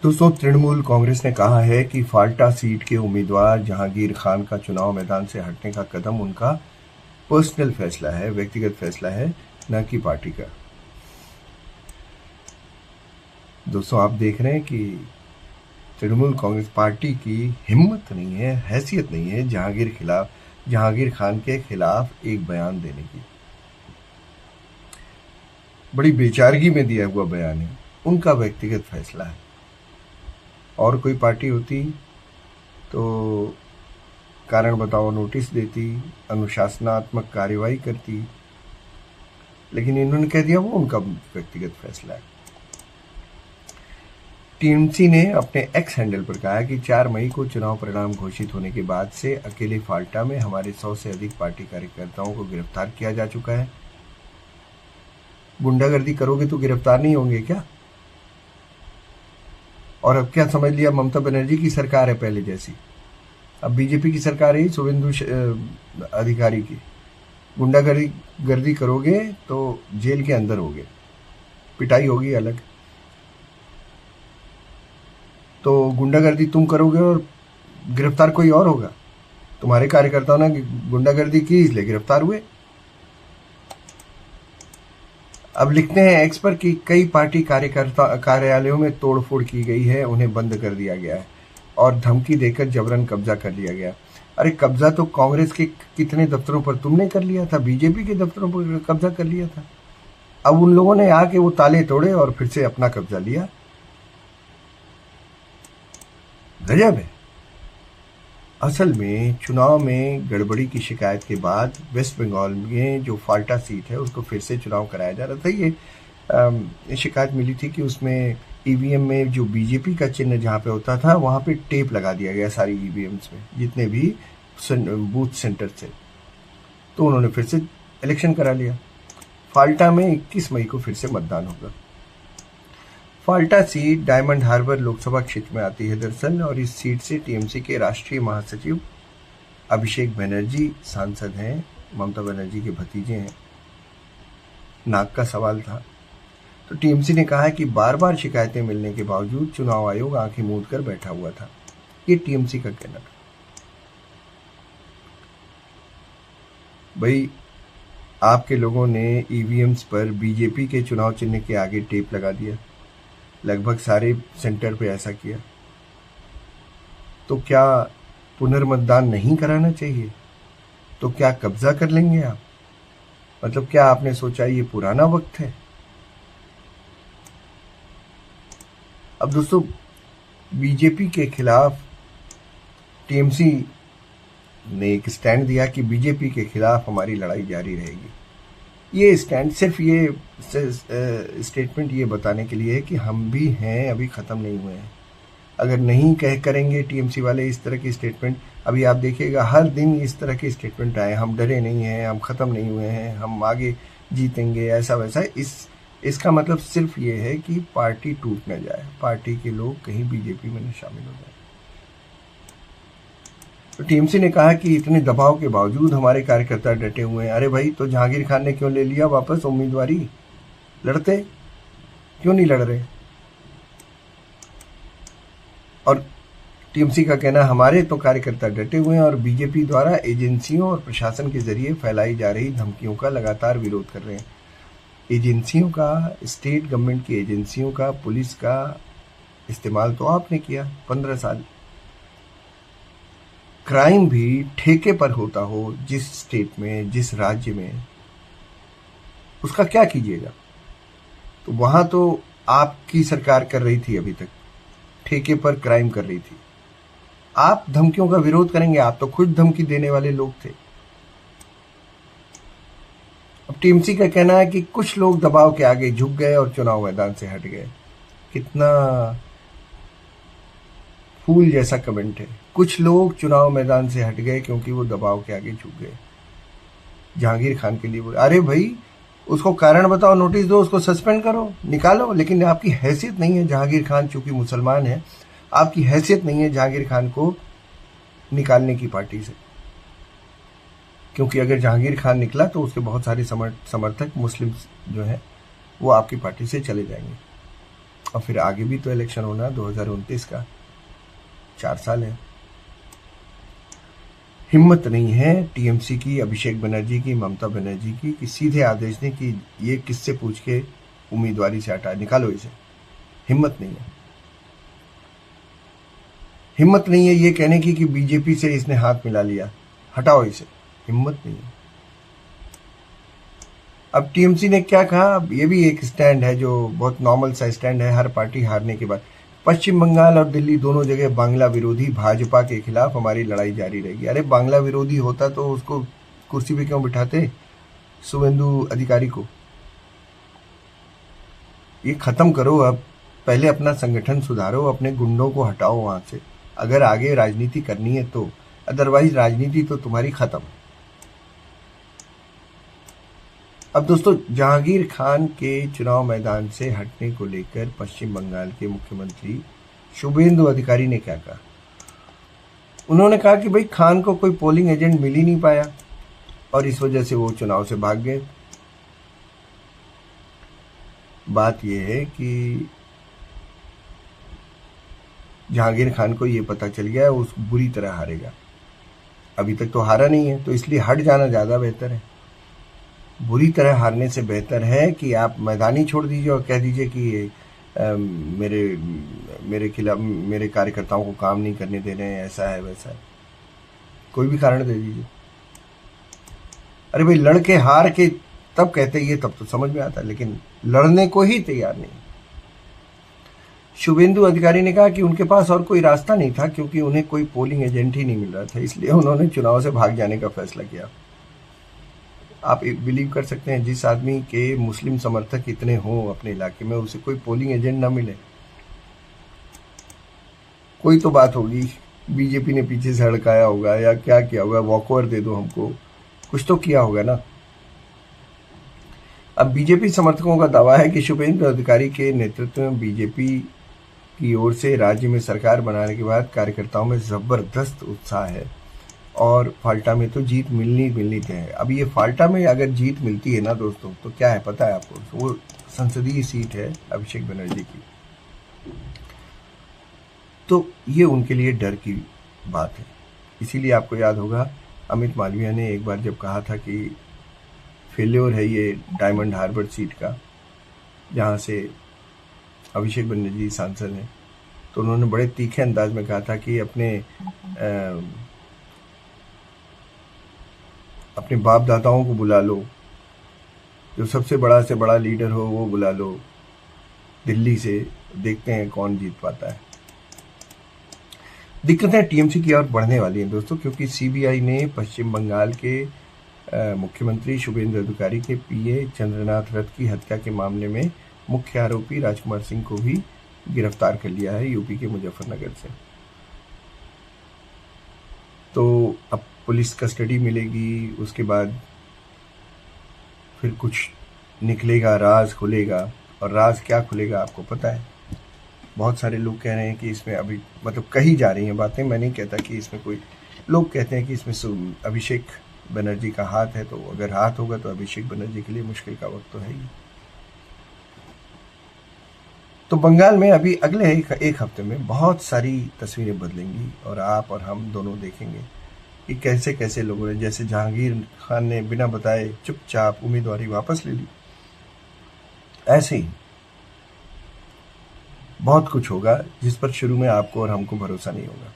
दोस्तों, तृणमूल कांग्रेस ने कहा है कि फाल्टा सीट के उम्मीदवार जहांगीर खान का चुनाव मैदान से हटने का कदम उनका पर्सनल फैसला है, व्यक्तिगत फैसला है, न कि पार्टी का। दोस्तों, आप देख रहे हैं कि तृणमूल कांग्रेस पार्टी की हिम्मत नहीं है, हैसियत नहीं है जहांगीर खान के खिलाफ एक बयान देने की। बड़ी बेचारगी में दिया हुआ बयान है, उनका व्यक्तिगत फैसला है। और कोई पार्टी होती तो कारण बताओ नोटिस देती, अनुशासनात्मक कार्यवाही करती, लेकिन इन्होंने कह दिया वो उनका व्यक्तिगत फैसला है। टीएमसी ने अपने एक्स हैंडल पर कहा कि 4 मई को चुनाव परिणाम घोषित होने के बाद से अकेले फाल्टा में हमारे 100 से अधिक पार्टी कार्यकर्ताओं को गिरफ्तार किया जा चुका है। गुंडागर्दी करोगे तो गिरफ्तार नहीं होंगे क्या? और अब क्या समझ लिया, ममता बनर्जी की सरकार है पहले जैसी? अब बीजेपी की सरकार है शुभेंदु अधिकारी की। गुंडागर्दी करोगे तो जेल के अंदर होगे, पिटाई होगी अलग। तो गुंडागर्दी तुम करोगे और गिरफ्तार कोई और होगा। तुम्हारे कार्यकर्ताओं ने गुंडागर्दी की इसलिए गिरफ्तार हुए। अब लिखते हैं एक्स पर कि कई पार्टी कार्यालयों में तोड़फोड़ की गई है, उन्हें बंद कर दिया गया है और धमकी देकर जबरन कब्जा कर लिया गया। अरे कब्जा तो कांग्रेस के कितने दफ्तरों पर तुमने कर लिया था, बीजेपी के दफ्तरों पर कब्जा कर लिया था। अब उन लोगों ने आके वो ताले तोड़े और फिर से अपना कब्जा लिया। गजब है। असल में चुनाव में गड़बड़ी की शिकायत के बाद वेस्ट बंगाल में जो फाल्टा सीट है उसको फिर से चुनाव कराया जा रहा था। ये शिकायत मिली थी कि उसमें ईवीएम में जो बीजेपी का चिन्ह जहाँ पे होता था वहाँ पे टेप लगा दिया गया सारी ईवीएम्स में, जितने भी बूथ सेंटर थे। तो उन्होंने फिर से इलेक्शन करा लिया। फाल्टा में 21 मई को फिर से मतदान होगा। फाल्टा सीट डायमंड हार्बर लोकसभा क्षेत्र में आती है दरअसल, और इस सीट से टीएमसी के राष्ट्रीय महासचिव अभिषेक बनर्जी सांसद हैं, ममता बनर्जी के भतीजे हैं। नाक का सवाल था। तो टीएमसी ने कहा है कि बार बार शिकायतें मिलने के बावजूद चुनाव आयोग आंखें मूंद कर बैठा हुआ था। ये टीएमसी का कहना था। भाई, आपके लोगों ने ईवीएम्स पर बीजेपी के चुनाव चिन्ह के आगे टेप लगा दिया, लगभग सारे सेंटर पे ऐसा किया। तो क्या पुनर्मतदान नहीं कराना चाहिए? तो क्या कब्जा कर लेंगे आप? मतलब क्या आपने सोचा ये पुराना वक्त है? अब दोस्तों, बीजेपी के खिलाफ टीएमसी ने एक स्टैंड दिया कि बीजेपी के खिलाफ हमारी लड़ाई जारी रहेगी। ये स्टैंड सिर्फ ये स्टेटमेंट ये बताने के लिए है कि हम भी हैं, अभी ख़त्म नहीं हुए हैं। अगर नहीं करेंगे टीएमसी वाले इस तरह की स्टेटमेंट, अभी आप देखिएगा हर दिन इस तरह के स्टेटमेंट आए, हम डरे नहीं हैं, हम ख़त्म नहीं हुए हैं, हम आगे जीतेंगे, ऐसा वैसा। इसका मतलब सिर्फ ये है कि पार्टी टूट न जाए, पार्टी के लोग कहीं बीजेपी में न शामिल हो जाए। तो टीएमसी ने कहा कि इतने दबाव के बावजूद हमारे कार्यकर्ता डटे हुए हैं। अरे भाई, तो जहांगीर खान ने क्यों ले लिया वापस उम्मीदवारी? लड़ते क्यों नहीं लड़ रहे? और टीएमसी का कहना, हमारे तो कार्यकर्ता डटे हुए हैं और बीजेपी द्वारा एजेंसियों और प्रशासन के जरिए फैलाई जा रही धमकियों का लगातार विरोध कर रहे हैं। एजेंसियों का, स्टेट गवर्नमेंट की एजेंसियों का, पुलिस का इस्तेमाल तो आपने किया 15 साल। क्राइम भी ठेके पर होता हो जिस स्टेट में, जिस राज्य में, उसका क्या कीजिएगा? तो वहां तो आपकी सरकार कर रही थी, अभी तक ठेके पर क्राइम कर रही थी। आप धमकियों का विरोध करेंगे? आप तो खुद धमकी देने वाले लोग थे। अब टीएमसी का कहना है कि कुछ लोग दबाव के आगे झुक गए और चुनाव मैदान से हट गए। कितना फूल जैसा कमेंट है। कुछ लोग चुनाव मैदान से हट गए क्योंकि वो दबाव के आगे झुक गए। जहांगीर खान के लिए बोले, अरे भाई उसको कारण बताओ, नोटिस दो, उसको सस्पेंड करो, निकालो। लेकिन आपकी हैसियत नहीं है। जहांगीर खान चूंकि मुसलमान है, आपकी हैसियत नहीं है जहांगीर खान को निकालने की पार्टी से। क्योंकि अगर जहांगीर खान निकला तो उसके बहुत सारे समर्थक मुस्लिम जो है वो आपकी पार्टी से चले जाएंगे। और फिर आगे भी तो इलेक्शन होना 2029 का, 4 साल है। हिम्मत नहीं है टीएमसी की, अभिषेक बनर्जी की, ममता बनर्जी की कि सीधे आदेश दें कि ये किससे पूछ के उम्मीदवारी से हटा, निकालो इसे। हिम्मत नहीं है। हिम्मत नहीं है ये कहने की कि बीजेपी से इसने हाथ मिला लिया, हटाओ इसे। हिम्मत नहीं है। अब टीएमसी ने क्या कहा, अब ये भी एक स्टैंड है जो बहुत नॉर्मल सा स्टैंड है हर पार्टी हारने के बाद। पश्चिम बंगाल और दिल्ली दोनों जगह बांग्ला विरोधी भाजपा के खिलाफ हमारी लड़ाई जारी रहेगी। अरे बांग्ला विरोधी होता तो उसको कुर्सी पे क्यों बिठाते, शुभेंदु अधिकारी को। ये खत्म करो अब, पहले अपना संगठन सुधारो, अपने गुंडों को हटाओ वहां से, अगर आगे राजनीति करनी है तो, अदरवाइज राजनीति तो तुम्हारी खत्म। अब दोस्तों, जहांगीर खान के चुनाव मैदान से हटने को लेकर पश्चिम बंगाल के मुख्यमंत्री शुभेंदु अधिकारी ने क्या कहा। उन्होंने कहा कि भाई खान को कोई पोलिंग एजेंट मिल ही नहीं पाया और इस वजह से वो चुनाव से भाग गए। बात यह है कि जहांगीर खान को ये पता चल गया वो बुरी तरह हारेगा। अभी तक तो हारा नहीं है, तो इसलिए हट जाना ज्यादा बेहतर है। बुरी तरह हारने से बेहतर है कि आप मैदान ही छोड़ दीजिए और कह दीजिए कि मेरे खिलाफ मेरे कार्यकर्ताओं को काम नहीं करने दे रहे हैं, ऐसा है वैसा है, कोई भी कारण दे दीजिए। अरे भाई लड़के हार के तब कहते ये तब तो समझ में आता, लेकिन लड़ने को ही तैयार नहीं। शुभेंदु अधिकारी ने कहा कि उनके पास और कोई रास्ता नहीं था क्योंकि उन्हें कोई पोलिंग एजेंट ही नहीं मिल रहा था, इसलिए उन्होंने चुनाव से भाग जाने का फैसला किया। आप बिलीव कर सकते हैं, जिस आदमी के मुस्लिम समर्थक इतने हों अपने इलाके में, उसे कोई पोलिंग एजेंट ना मिले, कोई तो बात होगी। बीजेपी ने पीछे से हड़काया होगा या क्या किया होगा, वॉकओवर दे दो हमको, कुछ तो किया होगा ना। अब बीजेपी समर्थकों का दावा है कि शुभेंदु अधिकारी के नेतृत्व में बीजेपी की ओर से राज्य में सरकार बनाने के बाद कार्यकर्ताओं में जबरदस्त उत्साह है और फाल्टा में तो जीत मिलनी तय है। अब ये फाल्टा में अगर जीत मिलती है ना दोस्तों, तो क्या है पता है आपको, वो संसदीय सीट है अभिषेक बनर्जी की, तो ये उनके लिए डर की बात है। इसीलिए आपको याद होगा अमित मालवीय ने एक बार जब कहा था कि फेल्योर है ये डायमंड हार्बर सीट का, जहाँ से अभिषेक बनर्जी सांसद हैं, तो उन्होंने बड़े तीखे अंदाज में कहा था कि अपने बाप दादाओं को बुला लो, जो सबसे बड़ा से बड़ा लीडर हो वो बुला लो दिल्ली से, देखते हैं कौन जीत पाता है। दिक्कतें टीएमसी की ओर बढ़ने वाली हैं दोस्तों, क्योंकि सीबीआई ने पश्चिम बंगाल के मुख्यमंत्री शुभेंदु अधिकारी के पीए चंद्रनाथ रथ की हत्या के मामले में मुख्य आरोपी राजकुमार सिंह को भी गिरफ्तार कर लिया है यूपी के मुजफ्फरनगर से। तो अब पुलिस कस्टडी मिलेगी, उसके बाद फिर कुछ निकलेगा, राज खुलेगा। और राज क्या खुलेगा आपको पता है। बहुत सारे लोग कह रहे हैं कि इसमें अभी मतलब कही जा रही हैं बातें, मैं नहीं कहता कि इसमें कोई, लोग कहते हैं कि इसमें अभिषेक बनर्जी का हाथ है, तो अगर हाथ होगा तो अभिषेक बनर्जी के लिए मुश्किल का वक्त तो है ही। तो बंगाल में अभी अगले एक हफ्ते में बहुत सारी तस्वीरें बदलेंगी और आप और हम दोनों देखेंगे कि कैसे कैसे लोगों ने, जैसे जहांगीर खान ने बिना बताए चुपचाप उम्मीदवारी वापस ले ली, ऐसे ही बहुत कुछ होगा जिस पर शुरू में आपको और हमको भरोसा नहीं होगा।